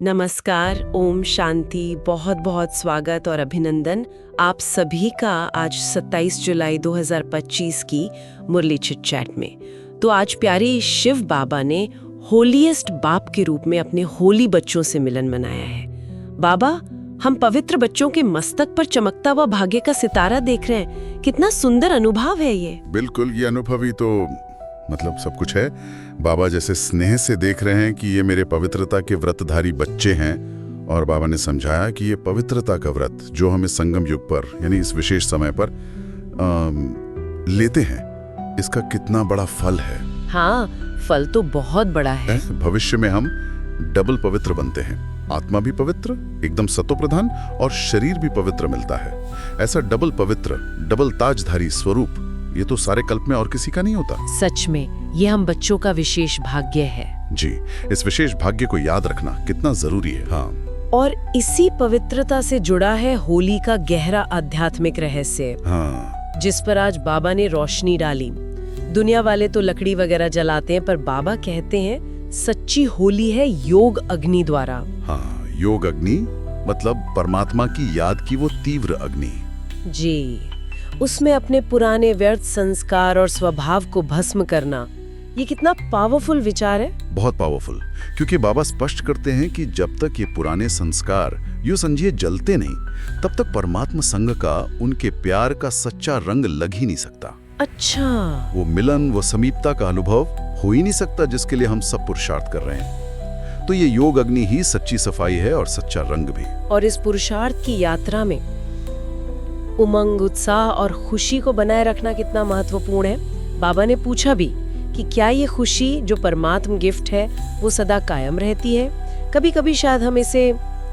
नमस्कार, ओम शांति। बहुत बहुत स्वागत और अभिनंदन आप सभी का आज 27 जुलाई 2025 की मुरली चिट चैट में। तो आज प्यारे शिव बाबा ने होलीएस्ट बाप के रूप में अपने होली बच्चों से मिलन मनाया है। बाबा, हम पवित्र बच्चों के मस्तक पर चमकता हुआ भाग्य का सितारा देख रहे हैं। कितना सुंदर अनुभव है ये। बिल्कुल, ये अनुभव ही तो मतलब सब कुछ है। बाबा जैसे स्नेह से देख रहे हैं कि ये मेरे पवित्रता के व्रतधारी बच्चे हैं, और बाबा ने समझाया कि ये पवित्रता का व्रत जो हमें संगम युग पर यानी इस विशेष समय पर लेते हैं, इसका कितना बड़ा फल है। हाँ, फल तो बहुत बड़ा है। भविष्य में हम डबल पवित्र बनते हैं। आत्मा भी पवित्र, एकदम सतो प्रधान, और शरीर भी पवित्र मिलता है। ऐसा डबल पवित्र, डबल ताजधारी स्वरूप ये तो सारे कल्प में और किसी का नहीं होता। सच में ये हम बच्चों का विशेष भाग्य है। जी, इस विशेष भाग्य को याद रखना कितना जरूरी है। हाँ, और इसी पवित्रता से जुड़ा है होली का गहरा आध्यात्मिक रहस्य, हाँ, जिस पर आज बाबा ने रोशनी डाली। दुनिया वाले तो लकड़ी वगैरह जलाते हैं, पर बाबा कहते हैं सच्ची होली है योग अग्नि द्वारा। हाँ, योग अग्नि मतलब परमात्मा की याद की वो तीव्र अग्नि। जी, उसमें अपने पुराने व्यर्थ संस्कार और स्वभाव को भस्म करना, ये कितना पावरफुल विचार है। बहुत पावरफुल, क्योंकि बाबा स्पष्ट करते हैं कि जब तक ये पुराने संस्कार यूं समझिए जलते नहीं, तब तक परमात्मा संग का, उनके प्यार का सच्चा रंग लग ही नहीं सकता। अच्छा, वो मिलन, वो समीपता का अनुभव हो ही नहीं सकता जिसके लिए हम सब पुरुषार्थ कर रहे हैं। तो ये योग अग्नि ही सच्ची सफाई है और सच्चा रंग भी। और इस पुरुषार्थ की यात्रा में उमंग, उत्साह और खुशी को बनाए रखना कितना महत्वपूर्ण है। बाबा ने पूछा भी कि क्या ये खुशी जो परमात्म गिफ्ट है वो सदा कायम रहती है। कभी कभी शायद हम इसे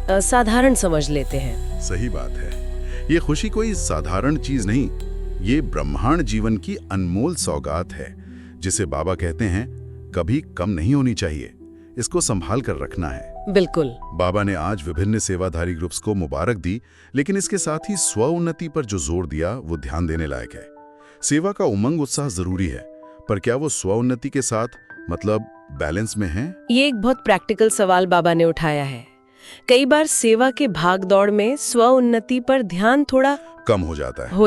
साधारण समझ लेते हैं। सही बात है, ये खुशी कोई साधारण चीज नहीं, ये ब्रह्मांड जीवन की अनमोल सौगात है, जिसे बाबा कहते हैं कभी कम नहीं होनी चाहिए, इसको संभाल कर रखना है। बिल्कुल। बाबा ने आज विभिन्न सेवाधारी ग्रुप्स को मुबारक दी, लेकिन इसके साथ ही स्व उन्नति पर जो जोर दिया वो ध्यान देने लायक है। सेवा का उमंग उत्साह जरूरी है, पर क्या वो स्व उन्नति के साथ मतलब बैलेंस में है? ये एक बहुत प्रैक्टिकल सवाल बाबा ने उठाया है। कई बार सेवा के भाग दौड़ में स्व उन्नति पर ध्यान थोड़ा कम हो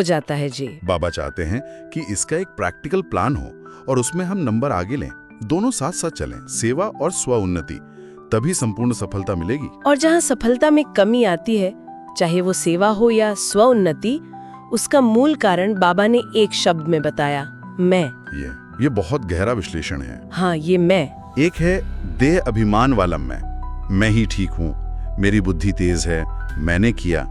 जाता है। जी। बाबा चाहते हैं कि इसका एक प्रैक्टिकल प्लान हो और उसमें हम नंबर आगे लें, दोनों साथ साथ चलें, सेवा और स्व उन्नति, तभी संपूर्ण सफलता मिलेगी। और जहाँ सफलता में कमी आती है, चाहे वो सेवा हो या स्व उन्नति, उसका मूल कारण बाबा ने एक शब्द में बताया, मैं। ये बहुत गहरा विश्लेषण है। हाँ, ये मैं। एक है देह अभिमान वाला मैं ही ठीक हूँ, मेरी बुद्धि तेज है, मैंने किया।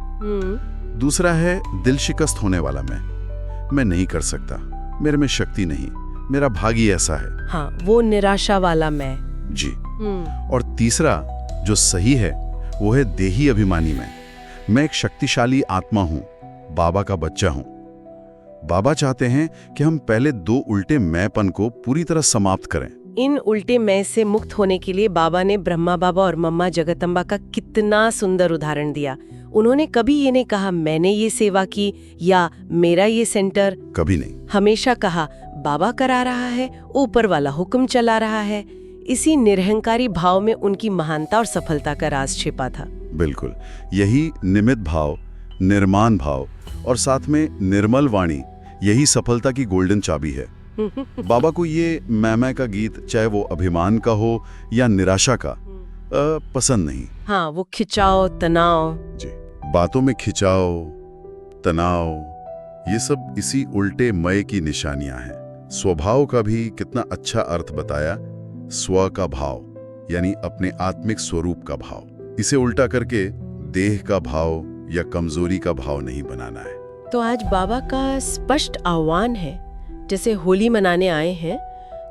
दूसरा है दिल शिकस्त होने वाला मैं नहीं कर सकता, मेरे में शक्ति नहीं, मेरा भाग ही ऐसा है। हाँ, वो निराशा वाला मैं। जी। और तीसरा जो सही है वो है देही अभिमानी मैं एक शक्तिशाली आत्मा हूँ, बाबा का बच्चा हूँ। बाबा चाहते हैं कि हम पहले दो उल्टे मैंपन को पूरी तरह समाप्त करें। इन उल्टे मैं से मुक्त होने के लिए बाबा ने ब्रह्मा बाबा और मम्मा जगदम्बा का कितना सुंदर उदाहरण दिया। उन्होंने कभी ये नहीं कहा मैंने ये सेवा की या मेरा ये सेंटर, कभी नहीं। हमेशा कहा बाबा करा रहा है, ऊपर वाला हुक्म चला रहा है। इसी निरहंकारी भाव में उनकी महानता और सफलता का राज छिपा था। बिल्कुल, यही निमित्त भाव, निर्माण भाव और साथ में निर्मल वाणी, यही सफलता की गोल्डन चाबी है। बाबा को ये मैं का गीत, चाहे वो अभिमान का हो या निराशा का, पसंद नहीं। हाँ, वो खिंचाव, तनाव। जी, बातों में खिंचाव, तनाव, ये सब इसी उल्टे मय की निशानियां हैं। स्वभाव का भी कितना अच्छा अर्थ बताया, स्व का भाव यानी अपने आत्मिक स्वरूप का भाव। इसे उल्टा करके देह का भाव या कमजोरी का भाव नहीं बनाना है। तो आज बाबा का स्पष्ट आह्वान है, जैसे होली मनाने आए हैं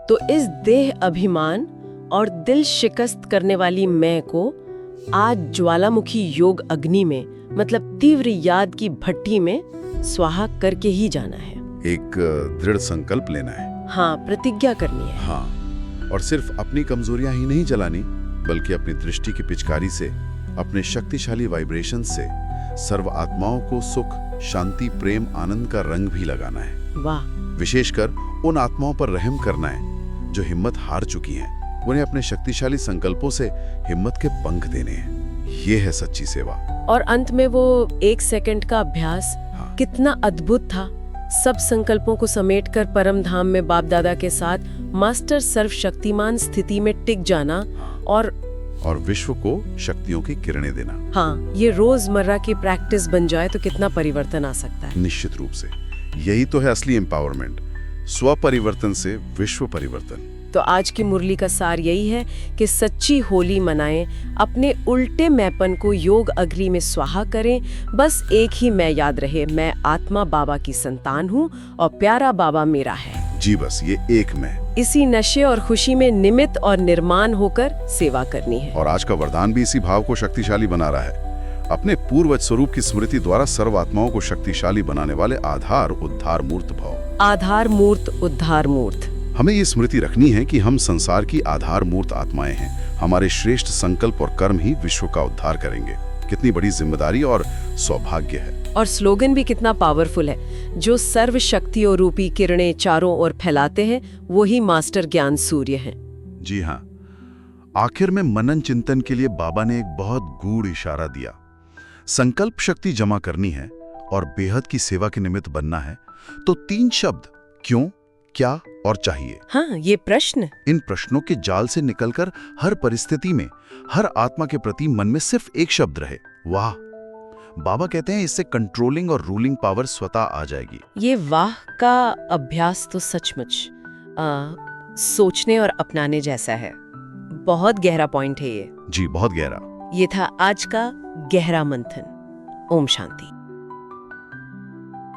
तो इस देह अभिमान और दिल शिकस्त करने वाली मैं को आज ज्वालामुखी योग अग्नि में, मतलब तीव्र याद की भट्टी में स्वाहा करके ही जाना है। एक दृढ़ संकल्प लेना है। हाँ, प्रतिज्ञा करनी है। हाँ, और सिर्फ अपनी कमजोरियां ही नहीं जलानी, बल्कि अपनी दृष्टि की पिचकारी से, अपने शक्तिशाली वाइब्रेशन से सर्व आत्माओं को सुख, शांति, प्रेम, आनंद का रंग भी लगाना है। वाह। विशेषकर उन आत्माओं पर रहम करना है जो हिम्मत हार चुकी हैं, उन्हें अपने शक्तिशाली संकल्पों से हिम्मत के पंख देने हैं। ये है सच्ची सेवा। और अंत में वो 1 सेकंड का अभ्यास हाँ। कितना अद्भुत था। सब संकल्पों को समेटकर परम धाम में बाप दादा के साथ मास्टर सर्वशक्तिमान स्थिति में टिक जाना और विश्व को शक्तियों की किरणें देना। हाँ, ये रोजमर्रा की प्रैक्टिस बन जाए तो कितना परिवर्तन आ सकता है। निश्चित रूप से यही तो है असली एम्पावरमेंट, स्व परिवर्तन से विश्व परिवर्तन। तो आज की मुरली का सार यही है कि सच्ची होली मनाएं, अपने उल्टे मैंपन को योग अग्नि में स्वाहा करें। बस एक ही मैं याद रहे, मैं आत्मा बाबा की संतान हूँ और प्यारा बाबा मेरा है। जी बस ये एक मैं। इसी नशे और खुशी में निमित्त और निर्माण होकर सेवा करनी है। और आज का वरदान भी इसी भाव को शक्तिशाली बना रहा है। अपने पूर्वज स्वरूप की स्मृति द्वारा सर्व आत्माओं को शक्तिशाली बनाने वाले आधार उद्धार मूर्त भाव। आधार मूर्त उद्धार मूर्त। हमें ये स्मृति रखनी है कि हम संसार की आधार मूर्त आत्माएं हैं। हमारे श्रेष्ठ संकल्प और कर्म ही विश्व का उद्धार करेंगे। कितनी बड़ी जिम्मेदारी और सौभाग्य है। और स्लोगन भी कितना पावरफुल है, जो सर्व शक्तियों रूपी किरणें चारों ओर फैलाते हैं वही मास्टर ज्ञान सूर्य हैं। जी हाँ। आखिर में मनन चिंतन के लिए बाबा ने एक बहुत गूढ़ इशारा दिया। संकल्प शक्ति जमा करनी है और बेहद की सेवा के निमित्त बनना है तो 3 शब्द क्यों, क्या और चाहिए। हाँ, ये प्रश्न। इन प्रश्नों के जाल से निकलकर हर परिस्थिति में हर आत्मा के प्रति मन में सिर्फ एक शब्द रहे, वाह। बाबा कहते हैं इससे कंट्रोलिंग और रूलिंग पावर स्वतः आ जाएगी। ये वाह का अभ्यास तो सचमुच सोचने और अपनाने जैसा है। बहुत गहरा पॉइंट है ये। जी बहुत गहरा। ये था आज का गहरा मंथन। ओम शांति।